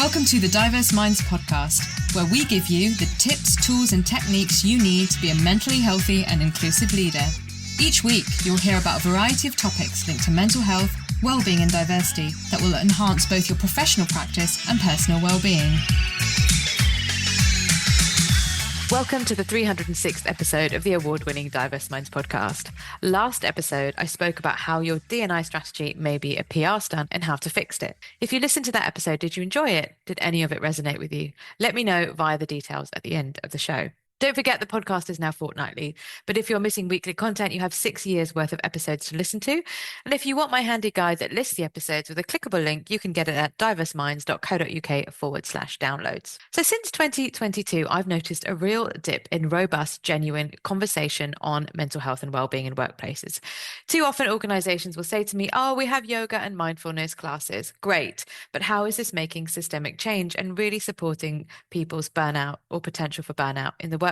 Welcome to the Diverse Minds podcast, where we give you the tips, tools, and techniques you need to be a mentally healthy and inclusive leader. Each week, you'll hear about a variety of topics linked to mental health, wellbeing, and diversity that will enhance both your professional practice and personal wellbeing. Welcome to the 306th episode of the award-winning Diverse Minds podcast. Last episode, I spoke about how your D&I strategy may be a PR stunt and how to fix it. If you listened to that episode, did you enjoy it? Did any of it resonate with you? Let me know via the details at the end of the show. Don't forget the podcast is now fortnightly, but if you're missing weekly content, you have 6 years worth of episodes to listen to. And if you want my handy guide that lists the episodes with a clickable link, you can get it at diverseminds.co.uk/downloads. So since 2022, I've noticed a real dip in robust, genuine conversation on mental health and wellbeing in workplaces. Too often organizations will say to me, oh, we have yoga and mindfulness classes. Great. But how is this making systemic change and really supporting people's burnout or potential for burnout in the workplace?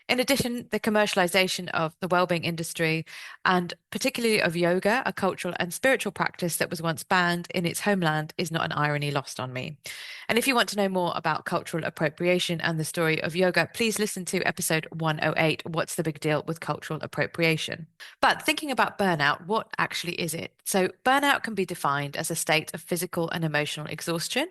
In addition, the commercialization of the wellbeing industry, and particularly of yoga, a cultural and spiritual practice that was once banned in its homeland, is not an irony lost on me. And if you want to know more about cultural appropriation and the story of yoga, please listen to episode 108, What's the Big Deal with Cultural Appropriation? But thinking about burnout, what actually is it? So burnout can be defined as a state of physical and emotional exhaustion.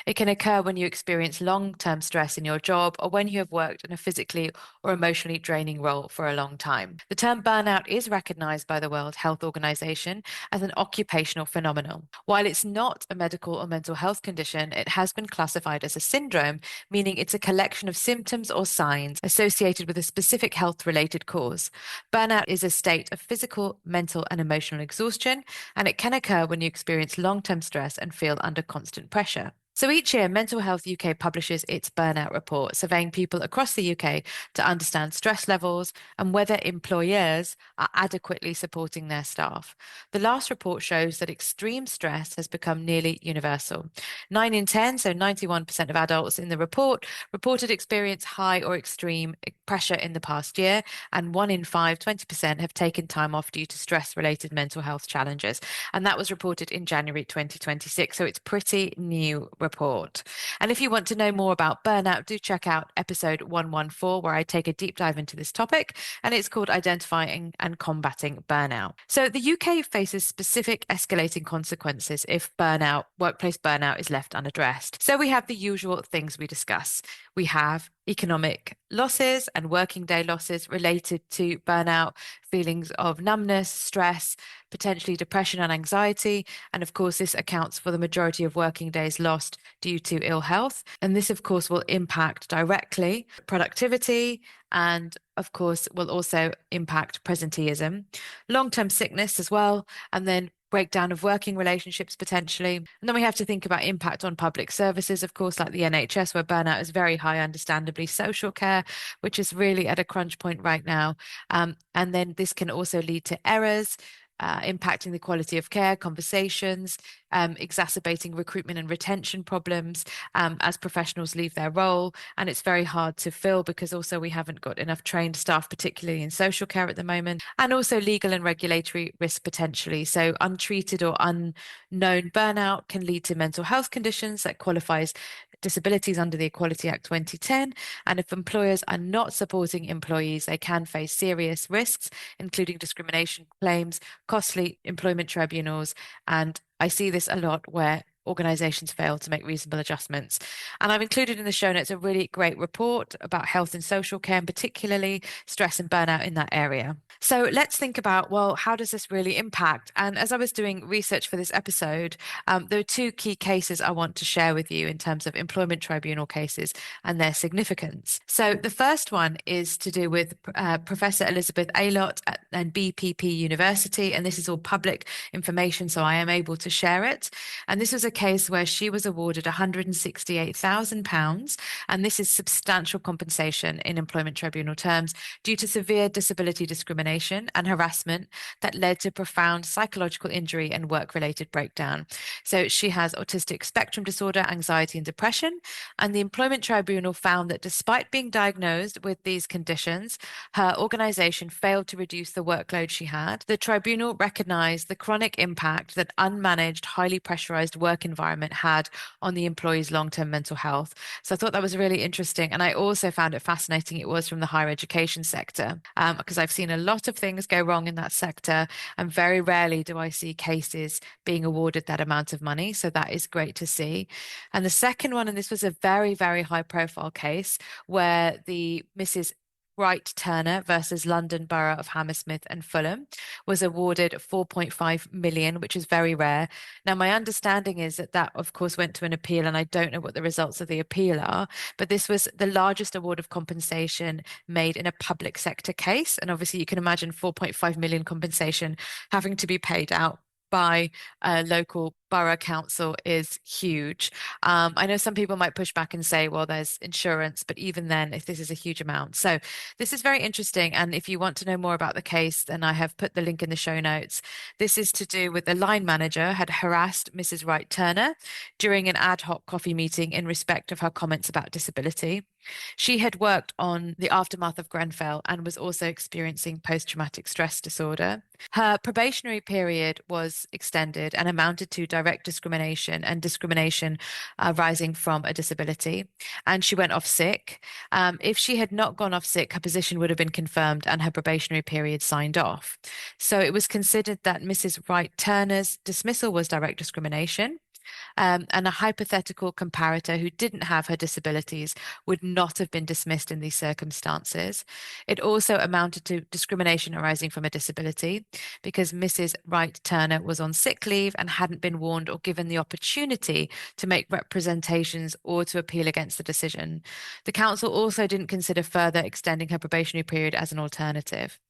It can occur when you experience long-term stress in your job or when you have worked in a physically or emotionally draining role for a long time. The term burnout is recognized by the World Health Organization as an occupational phenomenon. While it's not a medical or mental health condition, it has been classified as a syndrome, meaning it's a collection of symptoms or signs associated with a specific health-related cause. Burnout is a state of physical, mental, and emotional exhaustion, and it can occur when you experience long-term stress and feel under constant pressure. So each year, Mental Health UK publishes its burnout report, surveying people across the UK to understand stress levels and whether employers are adequately supporting their staff. The last report shows that extreme stress has become nearly universal. 9 in 10, so 91% of adults in the report, reported experience high or extreme pressure in the past year, and 1 in 5, 20%, have taken time off due to stress-related mental health challenges. And that was reported in January 2026, so it's pretty new report. And if you want to know more about burnout, do check out episode 114, where I take a deep dive into this topic, and it's called Identifying and Combating Burnout. So the UK faces specific escalating consequences if workplace burnout is left unaddressed. So we have the usual things we discuss. We have economic losses and working day losses related to burnout, feelings of numbness, stress, potentially depression and anxiety. And of course, this accounts for the majority of working days lost due to ill health. And this, of course, will impact directly productivity and, of course, will also impact presenteeism, long-term sickness as well, and then breakdown of working relationships potentially. And then we have to think about impact on public services, of course, like the NHS, where burnout is very high, understandably, social care, which is really at a crunch point right now. And then this can also lead to errors, impacting the quality of care, conversations, exacerbating recruitment and retention problems as professionals leave their role. And it's very hard to fill because also we haven't got enough trained staff, particularly in social care at the moment, and also legal and regulatory risk potentially. So untreated or unknown burnout can lead to mental health conditions that qualifies disabilities under the Equality Act 2010. And if employers are not supporting employees, they can face serious risks, including discrimination claims, costly employment tribunals. And I see this a lot where organizations fail to make reasonable adjustments. And I've included in the show notes a really great report about health and social care, and particularly stress and burnout in that area. So let's think about, well, how does this really impact? And as I was doing research for this episode, there are 2 key cases I want to share with you in terms of employment tribunal cases and their significance. So the first one is to do with Professor Elizabeth Aylott and BPP University, and this is all public information, so I am able to share it. And this was a case where she was awarded £168,000, and this is substantial compensation in employment tribunal terms due to severe disability discrimination and harassment that led to profound psychological injury and work-related breakdown. So she has autistic spectrum disorder, anxiety, and depression, and the employment tribunal found that despite being diagnosed with these conditions, her organization failed to reduce the workload she had. The tribunal recognized the chronic impact that unmanaged, highly pressurized work work environment had on the employee's long-term mental health. So I thought that was really interesting. And I also found it fascinating it was from the higher education sector, because I've seen a lot of things go wrong in that sector, and very rarely do I see cases being awarded that amount of money. So that is great to see. And the second one, and this was a very, very high profile case where the Mrs. Wright Turner versus London Borough of Hammersmith and Fulham was awarded 4.5 million, which is very rare. Now, my understanding is that that, of course, went to an appeal, and I don't know what the results of the appeal are, but this was the largest award of compensation made in a public sector case. And obviously, you can imagine 4.5 million compensation having to be paid out by a local borough council is huge. I know some people might push back and say, well, there's insurance, but even then, if this is a huge amount. So this is very interesting. And if you want to know more about the case, then I have put the link in the show notes. This is to do with the line manager had harassed Mrs. Wright Turner during an ad hoc coffee meeting in respect of her comments about disability. She had worked on the aftermath of Grenfell and was also experiencing post-traumatic stress disorder. Her probationary period was extended and amounted to direct discrimination and discrimination arising from a disability. And she went off sick. If she had not gone off sick, her position would have been confirmed and her probationary period signed off. So it was considered that Mrs. Wright Turner's dismissal was direct discrimination. And a hypothetical comparator who didn't have her disabilities would not have been dismissed in these circumstances. It also amounted to discrimination arising from a disability because Mrs. Wright Turner was on sick leave and hadn't been warned or given the opportunity to make representations or to appeal against the decision. The council also didn't consider further extending her probationary period as an alternative.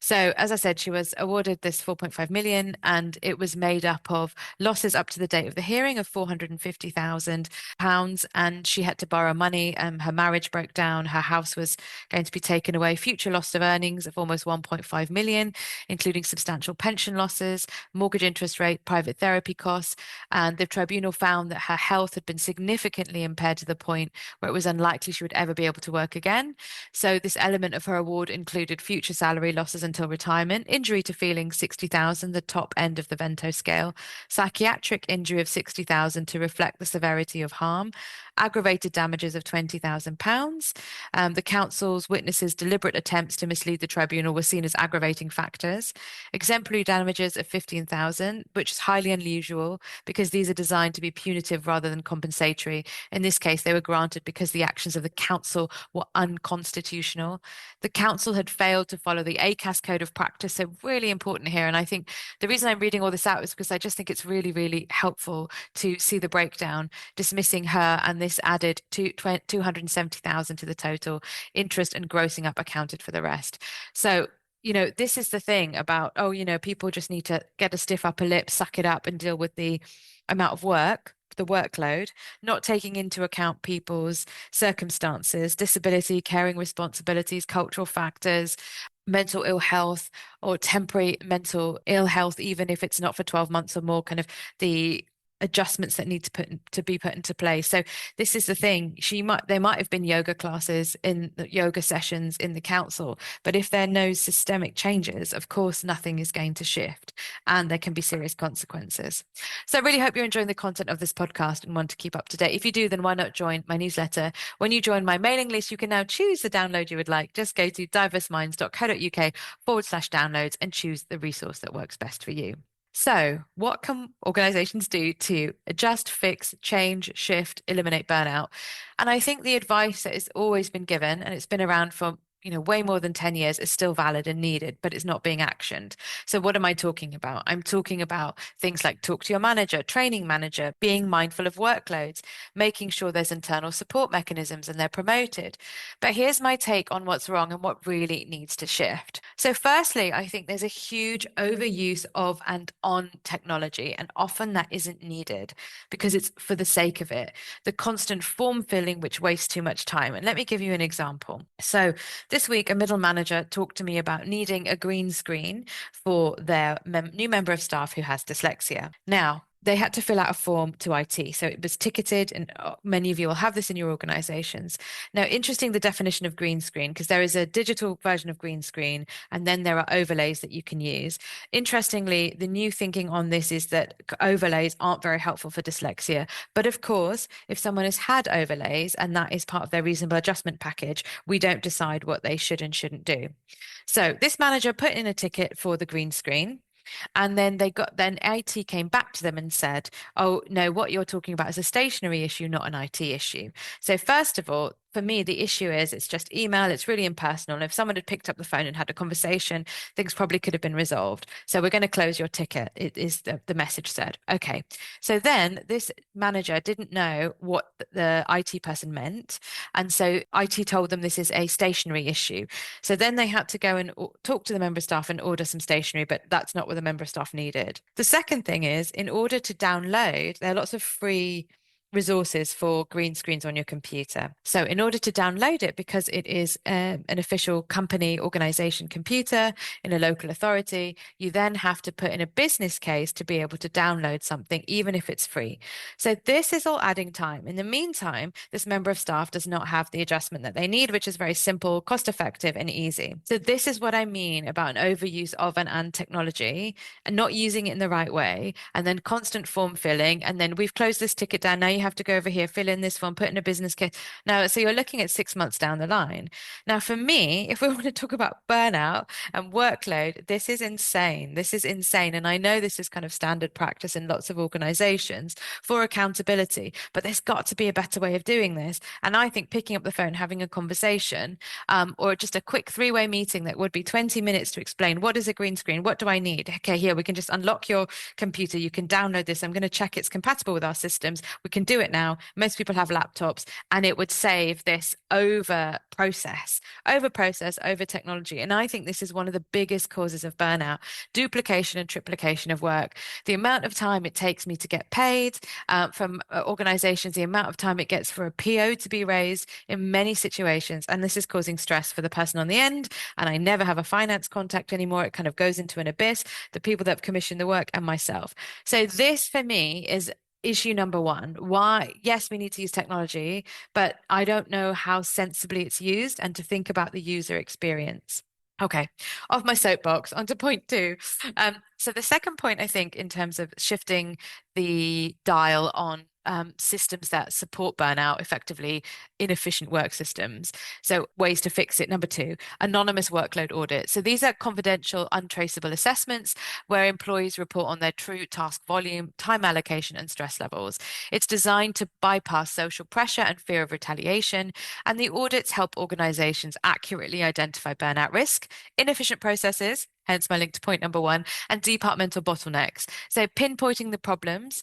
So, as I said, she was awarded this 4.5 million, and it was made up of losses up to the date of the hearing of £450,000, and she had to borrow money. Her marriage broke down. Her house was going to be taken away. Future loss of earnings of almost 1.5 million, including substantial pension losses, mortgage interest rate, private therapy costs. And the tribunal found that her health had been significantly impaired to the point where it was unlikely she would ever be able to work again. So this element of her award included future salary losses until retirement, injury to feeling 60,000, the top end of the Vento scale, psychiatric injury of 60,000 to reflect the severity of harm, aggravated damages of £20,000. The council's witnesses' deliberate attempts to mislead the tribunal were seen as aggravating factors. Exemplary damages of 15,000, which is highly unusual because these are designed to be punitive rather than compensatory. In this case, they were granted because the actions of the council were unconstitutional. The council had failed to follow the ACAS code of practice. So really important here. And I think the reason I'm reading all this out is because I just think it's really, really helpful to see the breakdown, dismissing her, and this added to 270,000 to the total, interest and grossing up accounted for the rest. So this is the thing about, people just need to get a stiff upper lip, suck it up and deal with the amount of work, the workload, not taking into account people's circumstances, disability, caring responsibilities, cultural factors, mental ill health or temporary mental ill health, even if it's not for 12 months or more, kind of the adjustments that need to be put into place. So this is the thing. There might have been yoga classes in the yoga sessions in the council, but if there are no systemic changes, of course, nothing is going to shift and there can be serious consequences. So I really hope you're enjoying the content of this podcast and want to keep up to date. If you do, then why not join my newsletter? When you join my mailing list, you can now choose the download you would like. Just go to diverseminds.co.uk/downloads and choose the resource that works best for you. So, what can organizations do to adjust, fix, change, shift, eliminate burnout? And I think the advice that has always been given, and it's been around for way more than 10 years, is still valid and needed, but it's not being actioned. So what am I talking about? I'm talking about things like talk to your manager, training manager, being mindful of workloads, making sure there's internal support mechanisms and they're promoted. But here's my take on what's wrong and what really needs to shift. So firstly, I think there's a huge overuse of and on technology, and often that isn't needed because it's for the sake of it. The constant form filling, which wastes too much time. And let me give you an example. So this week, a middle manager talked to me about needing a green screen for their new member of staff who has dyslexia. Now, they had to fill out a form to IT. So it was ticketed, and many of you will have this in your organizations. Now, interesting the definition of green screen, because there is a digital version of green screen, and then there are overlays that you can use. Interestingly, the new thinking on this is that overlays aren't very helpful for dyslexia. But of course, if someone has had overlays and that is part of their reasonable adjustment package, we don't decide what they should and shouldn't do. So this manager put in a ticket for the green screen. And then IT came back to them and said, oh, no, what you're talking about is a stationary issue, not an IT issue. So, first of all, for me, the issue is it's just email, it's really impersonal. And if someone had picked up the phone and had a conversation, things probably could have been resolved. So, we're going to close your ticket, it is the message said. Okay. So, then this manager didn't know what the IT person meant. And so, IT told them this is a stationary issue. So, then they had to go and talk to the member of staff and order some stationery, but that's not what the member of staff needed. The second thing is, in order to download, there are lots of free resources for green screens on your computer. So in order to download it, because it is an official company organization computer in a local authority, you then have to put in a business case to be able to download something, even if it's free. So this is all adding time. In the meantime, this member of staff does not have the adjustment that they need, which is very simple, cost effective, and easy. So this is what I mean about an overuse of and technology and not using it in the right way, and then constant form filling. And then we've closed this ticket down. Now you have to go over here, fill in this form, put in a business case. Now, so you're looking at 6 months down the line. Now, for me, if we want to talk about burnout and workload, this is insane. This is insane. And I know this is kind of standard practice in lots of organizations for accountability, but there's got to be a better way of doing this. And I think picking up the phone, having a conversation, or just a quick three-way meeting that would be 20 minutes to explain what is a green screen, what do I need? Okay, here we can just unlock your computer. You can download this. I'm going to check it's compatible with our systems. We can do it now. Most people have laptops, and it would save this over process, over technology. And I think this is one of the biggest causes of burnout: duplication and triplication of work. The amount of time it takes me to get paid from organizations, the amount of time it gets for a PO to be raised in many situations. And this is causing stress for the person on the end. And I never have a finance contact anymore. It kind of goes into an abyss, the people that have commissioned the work and myself. So this for me is issue number one. Why? Yes, we need to use technology, but I don't know how sensibly it's used and to think about the user experience. Okay, off my soapbox, onto point two. So the second point, I think, in terms of shifting the dial on systems that support burnout effectively, inefficient work systems. So ways to fix it. Number two, anonymous workload audit. So these are confidential, untraceable assessments where employees report on their true task volume, time allocation, and stress levels. It's designed to bypass social pressure and fear of retaliation, and the audits help organizations accurately identify burnout risk, inefficient processes, hence my link to point number one, and departmental bottlenecks. So pinpointing the problems,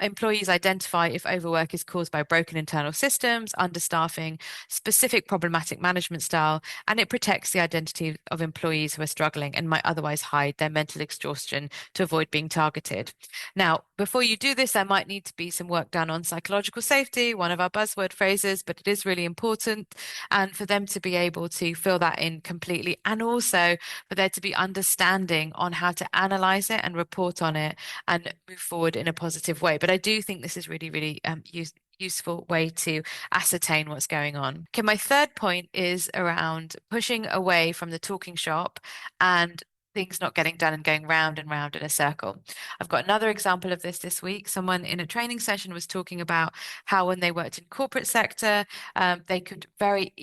employees identify if overwork is caused by broken internal systems, understaffing, specific problematic management style, and it protects the identity of employees who are struggling and might otherwise hide their mental exhaustion to avoid being targeted. Now, before you do this, there might need to be some work done on psychological safety, one of our buzzword phrases, but it is really important. And for them to be able to fill that in completely, and also for there to be understanding on how to analyze it and report on it and move forward in a positive way. But I do think this is really, really useful way to ascertain what's going on. Okay, my third point is around pushing away from the talking shop and things not getting done and going round and round in a circle. I've got another example of this week. Someone in a training session was talking about how when they worked in corporate sector, they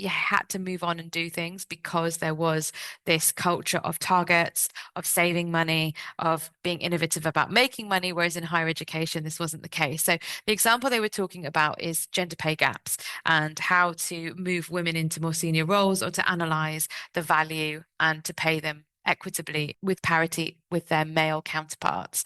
had to move on and do things because there was this culture of targets, of saving money, of being innovative about making money, whereas in higher education, this wasn't the case. So the example they were talking about is gender pay gaps and how to move women into more senior roles or to analyze the value and to pay them equitably with parity with their male counterparts.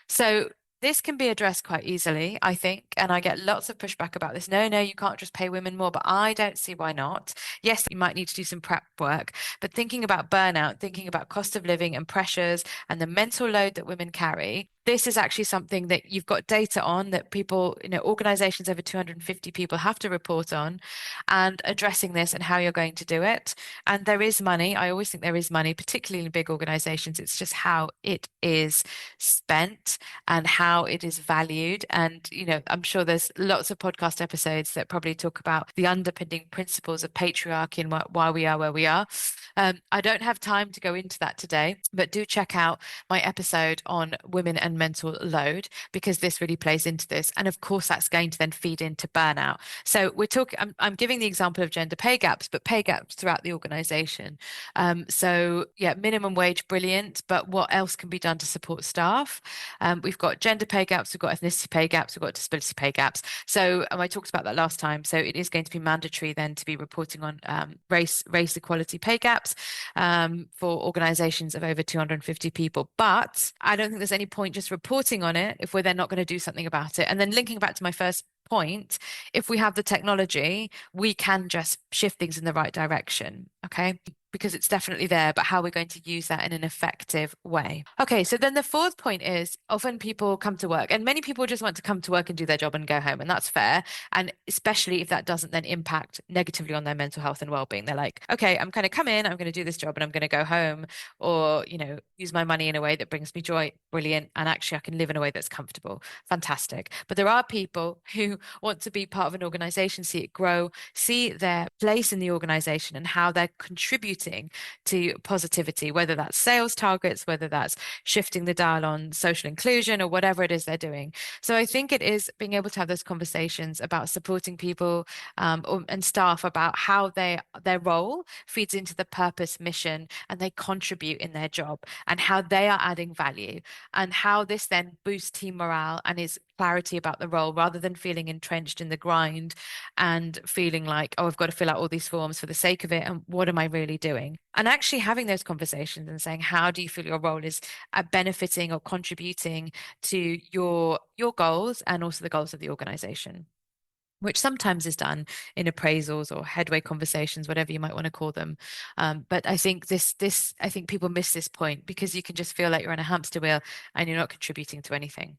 So this can be addressed quite easily, I think, and I get lots of pushback about this. No, you can't just pay women more, but I don't see why not. Yes, you might need to do some prep work, but thinking about burnout, thinking about cost of living and pressures and the mental load that women carry, this is actually something that you've got data on that people, organizations over 250 people have to report on, and addressing this and how you're going to do it. And there is money. I always think there is money, particularly in big organizations. It's just how it is spent and how it is valued. And, I'm sure there's lots of podcast episodes that probably talk about the underpinning principles of patriarchy and why we are where we are. I don't have time to go into that today, but do check out my episode on women and mental load, because this really plays into this. And of course, that's going to then feed into burnout. So we're talking, I'm giving the example of gender pay gaps, but pay gaps throughout the organization. So yeah, minimum wage, brilliant. But what else can be done to support staff? We've got gender pay gaps, we've got ethnicity pay gaps, we've got disability pay gaps. So I talked about that last time. So it is going to be mandatory then to be reporting on race equality pay gaps for organizations of over 250 people. But I don't think there's any point just reporting on it if we're then not going to do something about it. And then linking back to my first point, if we have the technology, we can just shift things in the right direction. Okay. Because it's definitely there, but how we're going to use that in an effective way. Okay, so then the fourth point is often people come to work, and many people just want to come to work and do their job and go home, and that's fair. And especially if that doesn't then impact negatively on their mental health and well-being. They're like, okay, I'm going to come in, I'm going to do this job, and I'm going to go home, or, use my money in a way that brings me joy. Brilliant. And actually, I can live in a way that's comfortable. Fantastic. But there are people who want to be part of an organization, see it grow, see their place in the organization and how they're contributing to positivity, whether that's sales targets, whether that's shifting the dial on social inclusion, or whatever it is they're doing. So I think it is being able to have those conversations about supporting people and staff about how their role feeds into the purpose, mission, and they contribute in their job, and how they are adding value, and how this then boosts team morale and is clarity about the role, rather than feeling entrenched in the grind and feeling like, oh, I've got to fill out all these forms for the sake of it. And what am I really doing? And actually having those conversations and saying, how do you feel your role is benefiting or contributing to your goals and also the goals of the organization? Which sometimes is done in appraisals or headway conversations, whatever you might want to call them. But I think I think people miss this point, because you can just feel like you're on a hamster wheel and you're not contributing to anything.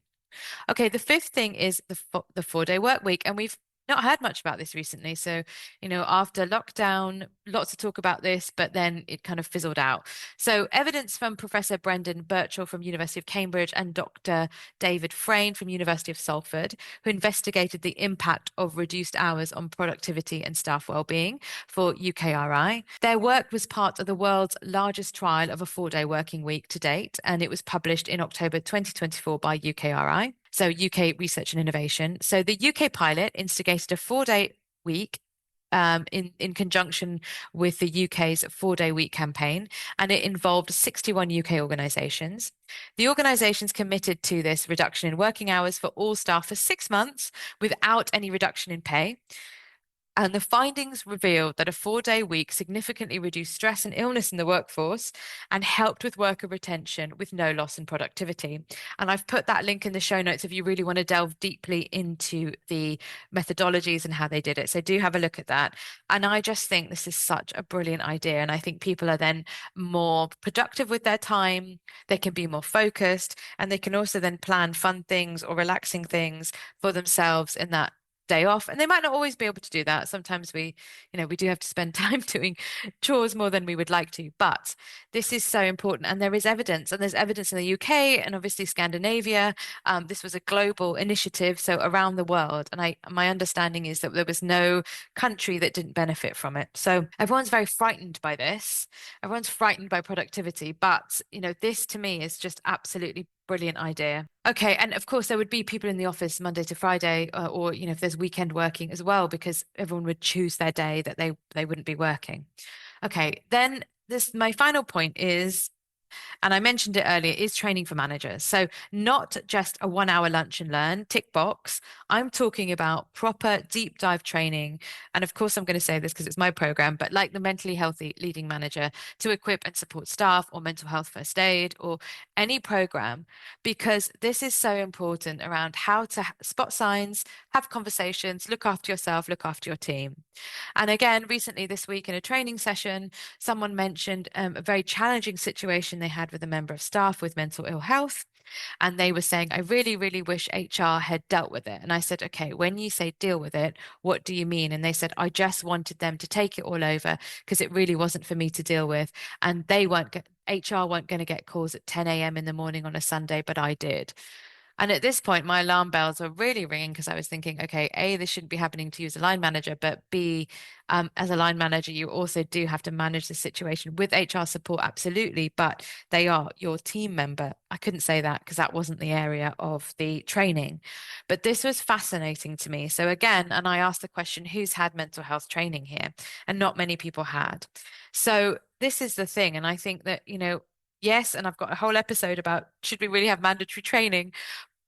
Okay, the fifth thing is the 4-day work week, and we've not heard much about this recently. So, after lockdown, lots of talk about this, but then it kind of fizzled out. So, evidence from Professor Brendan Birchall from University of Cambridge and Dr. David Frayne from University of Salford, who investigated the impact of reduced hours on productivity and staff well-being for UKRI. Their work was part of the world's largest trial of a 4-day working week to date, and it was published in October 2024 by UKRI. So UK Research and Innovation. So the UK pilot instigated a 4-day week in conjunction with the UK's 4-day week campaign, and it involved 61 UK organisations. The organisations committed to this reduction in working hours for all staff for 6 months without any reduction in pay. And the findings revealed that a 4-day week significantly reduced stress and illness in the workforce and helped with worker retention with no loss in productivity. And I've put that link in the show notes if you really want to delve deeply into the methodologies and how they did it. So do have a look at that. And I just think this is such a brilliant idea. And I think people are then more productive with their time. They can be more focused, and they can also then plan fun things or relaxing things for themselves in that day off. And they might not always be able to do that. Sometimes we do have to spend time doing chores more than we would like to, but this is so important. And there is evidence, and there's evidence in the UK and obviously Scandinavia. This was a global initiative, so around the world. And my understanding is that there was no country that didn't benefit from it. So everyone's very frightened by this. Everyone's frightened by productivity, but this to me is just absolutely brilliant idea. Okay, and of course there would be people in the office Monday to Friday, or if there's weekend working as well, because everyone would choose their day that they wouldn't be working. Okay, then my final point is, and I mentioned it earlier, is training for managers. So not just a 1-hour lunch and learn tick box. I'm talking about proper deep dive training. And of course, I'm going to say this because it's my program, but like the mentally healthy leading manager, to equip and support staff, or mental health first aid, or any program, because this is so important around how to spot signs, have conversations, look after yourself, look after your team. And again, recently this week in a training session, someone mentioned a very challenging situation conversation they had with a member of staff with mental ill health. And they were saying, I really, really wish HR had dealt with it. And I said, okay, when you say deal with it, what do you mean? And they said, I just wanted them to take it all over because it really wasn't for me to deal with. And HR weren't going to get calls at 10 a.m. in the morning on a Sunday, but I did. And at this point, my alarm bells were really ringing because I was thinking, okay, A, this shouldn't be happening to you as a line manager, but B, as a line manager, you also do have to manage the situation with HR support, absolutely, but they are your team member. I couldn't say that because that wasn't the area of the training, but this was fascinating to me. So again, and I asked the question, who's had mental health training here? And not many people had. So this is the thing. And I think that, yes, and I've got a whole episode about should we really have mandatory training?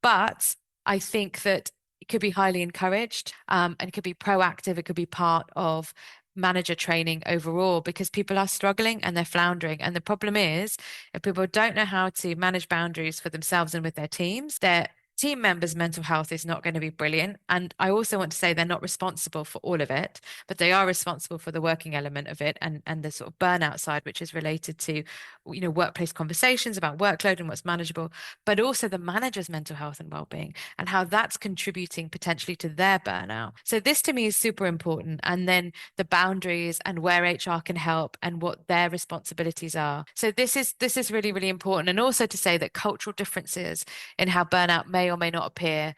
But I think that it could be highly encouraged, and it could be proactive. It could be part of manager training overall because people are struggling and they're floundering. And the problem is, if people don't know how to manage boundaries for themselves and with their teams, their team members' mental health is not going to be brilliant. And I also want to say they're not responsible for all of it, but they are responsible for the working element of it and the sort of burnout side, which is related to, workplace conversations about workload and what's manageable, but also the manager's mental health and well-being and how that's contributing potentially to their burnout. So this to me is super important. And then the boundaries and where HR can help and what their responsibilities are. So this is really, really important. And also to say that cultural differences in how burnout may or may not appear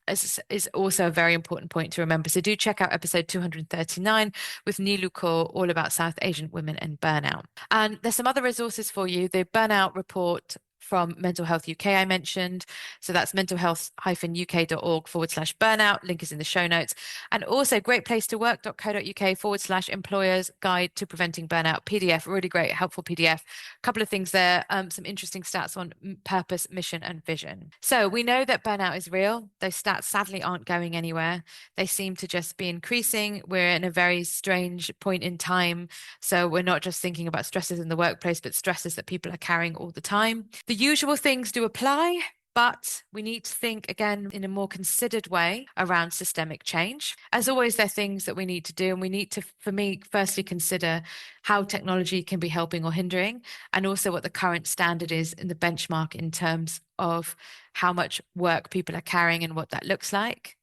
is also a very important point to remember. So do check out episode 239 with Nilu Kaur, all about South Asian women and burnout. And there's some other resources for you. The burnout report from Mental Health UK I mentioned. So that's mentalhealth-uk.org/burnout. Link is in the show notes. And also greatplacetowork.co.uk/employers guide to preventing burnout PDF. Really great, helpful PDF. A couple of things there, some interesting stats on purpose, mission, and vision. So we know that burnout is real. Those stats sadly aren't going anywhere. They seem to just be increasing. We're in a very strange point in time. So we're not just thinking about stresses in the workplace, but stresses that people are carrying all the time. The usual things do apply, but we need to think again in a more considered way around systemic change. As always, there are things that we need to do, and we need to, for me, firstly consider how technology can be helping or hindering, and also what the current standard is in the benchmark in terms of how much work people are carrying and what that looks like.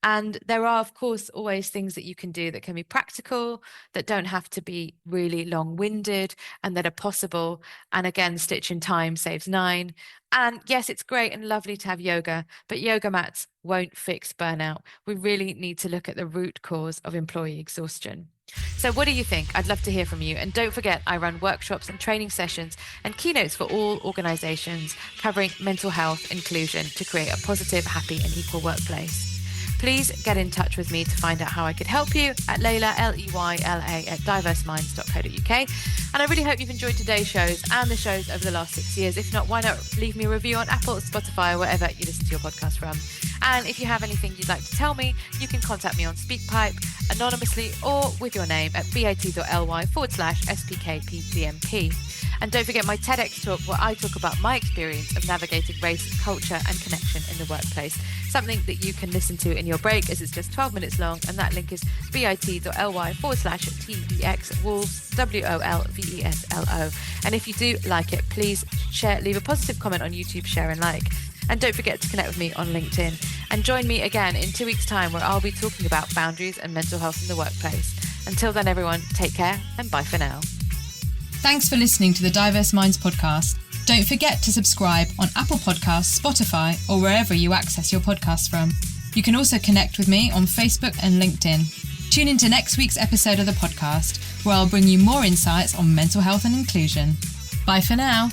And there are, of course, always things that you can do that can be practical, that don't have to be really long-winded, and that are possible. And again, stitch in time saves 9. And yes, it's great and lovely to have yoga, but yoga mats won't fix burnout. We really need to look at the root cause of employee exhaustion. So what do you think? I'd love to hear from you. And don't forget, I run workshops and training sessions and keynotes for all organizations covering mental health inclusion to create a positive, happy, and equal workplace. Please get in touch with me to find out how I could help you at Layla, Leyla, at diverseminds.co.uk. And I really hope you've enjoyed today's shows and the shows over the last 6 years. If not, why not leave me a review on Apple, Spotify, or wherever you listen to your podcast from. And if you have anything you'd like to tell me, you can contact me on SpeakPipe anonymously or with your name at bit.ly/SPKPDMP. And don't forget my TEDx talk where I talk about my experience of navigating race, culture and connection in the workplace. Something that you can listen to in your break as it's just 12 minutes long. And that link is bit.ly/TBXWolves, WOLVESLO. And if you do like it, please leave a positive comment on YouTube, share and like. And don't forget to connect with me on LinkedIn. And join me again in 2 weeks' time where I'll be talking about boundaries and mental health in the workplace. Until then, everyone, take care and bye for now. Thanks for listening to the Diverse Minds podcast. Don't forget to subscribe on Apple Podcasts, Spotify, or wherever you access your podcasts from. You can also connect with me on Facebook and LinkedIn. Tune into next week's episode of the podcast, where I'll bring you more insights on mental health and inclusion. Bye for now.